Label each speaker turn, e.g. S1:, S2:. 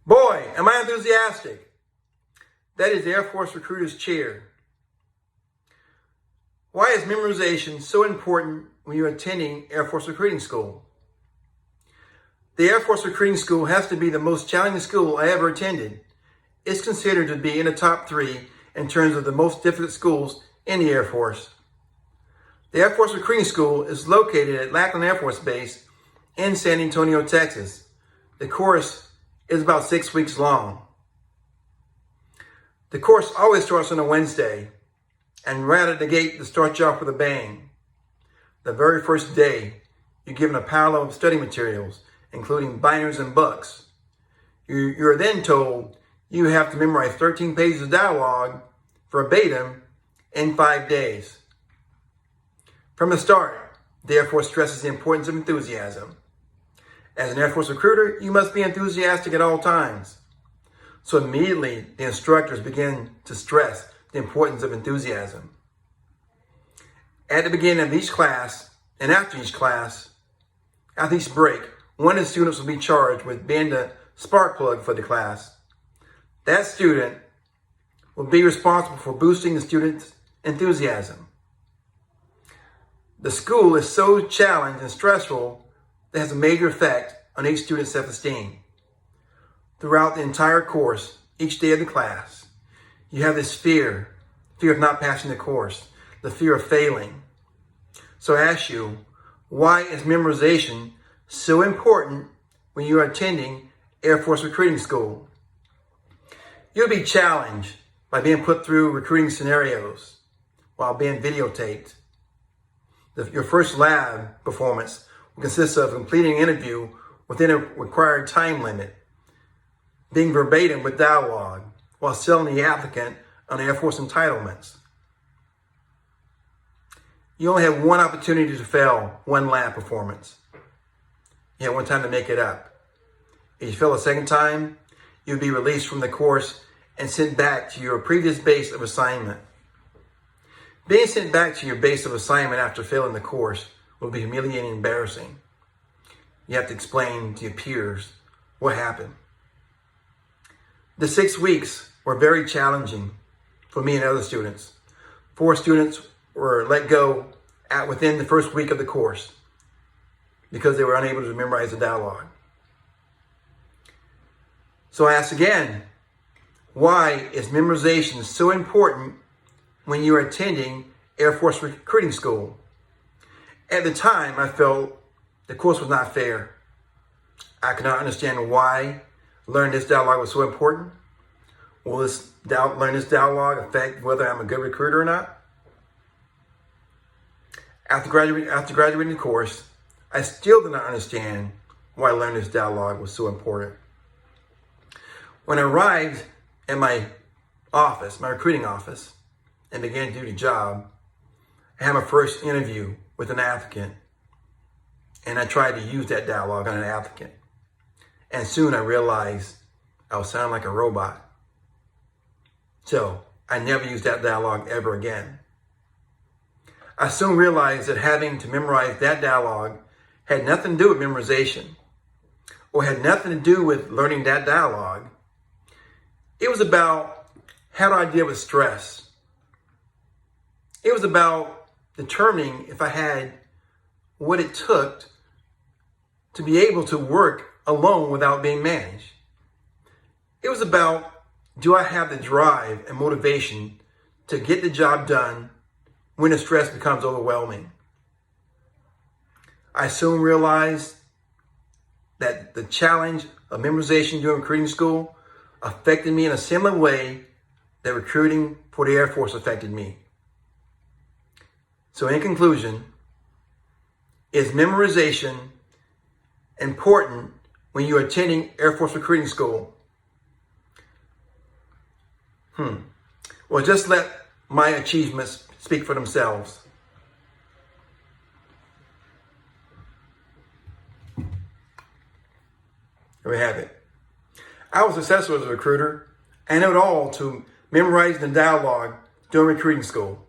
S1: Boy, am I enthusiastic. That is the Air Force recruiter's chair. Why is memorization so important when you're attending Air Force recruiting school? The Air Force recruiting school has to be the most challenging school I ever attended. It's considered to be in the top 3 in terms of the most difficult schools in the Air Force. The Air Force recruiting school is located at Lackland Air Force Base in San Antonio, Texas. The course is about 6 weeks long. The course always starts on a Wednesday, and right at the gate to start you off with a bang. The very first day, you're given a pile of study materials, including binders and books. You're then told you have to memorize 13 pages of dialogue verbatim in 5 days. From the start, the Air Force stresses the importance of enthusiasm. As an Air Force recruiter, you must be enthusiastic at all times. So immediately, the instructors begin to stress the importance of enthusiasm. At the beginning of each class, and after each class, after each break, one of the students will be charged with being the spark plug for the class. That student will be responsible for boosting the student's enthusiasm. The school is so challenging and stressful that it has a major effect on each student's self-esteem. Throughout the entire course, each day of the class, you have this fear of not passing the course, the fear of failing. So I ask you, why is memorization so important when you are attending Air Force recruiting school? You'll be challenged by being put through recruiting scenarios while being videotaped. Your first lab performance will consist of completing an interview within a required time limit, being verbatim with dialogue, while selling the applicant on Air Force entitlements. You only have one opportunity to fail one lab performance. You have one time to make it up. If you fail a second time, you'll be released from the course and sent back to your previous base of assignment. Being sent back to your base of assignment after failing the course will be humiliating and embarrassing. You have to explain to your peers what happened. The 6 weeks were very challenging for me and other students. 4 students were let go within the first week of the course because they were unable to memorize the dialogue. So I ask again, why is memorization so important when you are attending Air Force recruiting school? At the time, I felt the course was not fair. I could not understand why learning this dialogue was so important. Will learning this dialogue affect whether I'm a good recruiter or not? After graduating the course, I still did not understand why learning this dialogue was so important. When I arrived at my office, my recruiting office, and began to do the job, I had my first interview with an applicant, and I tried to use that dialogue on an applicant. And soon I realized I was sounding like a robot. So I never used that dialogue ever again. I soon realized that having to memorize that dialogue had nothing to do with memorization, or had nothing to do with learning that dialogue. It was about how do I deal with stress. It was about determining if I had what it took to be able to work alone without being managed. It was about, do I have the drive and motivation to get the job done when the stress becomes overwhelming? I soon realized that the challenge of memorization during recruiting school affected me in a similar way that recruiting for the Air Force affected me. So in conclusion, is memorization important when you're attending Air Force recruiting school? Well, just let my achievements speak for themselves. There we have it. I was successful as a recruiter. I know it all to memorize the dialogue during recruiting school.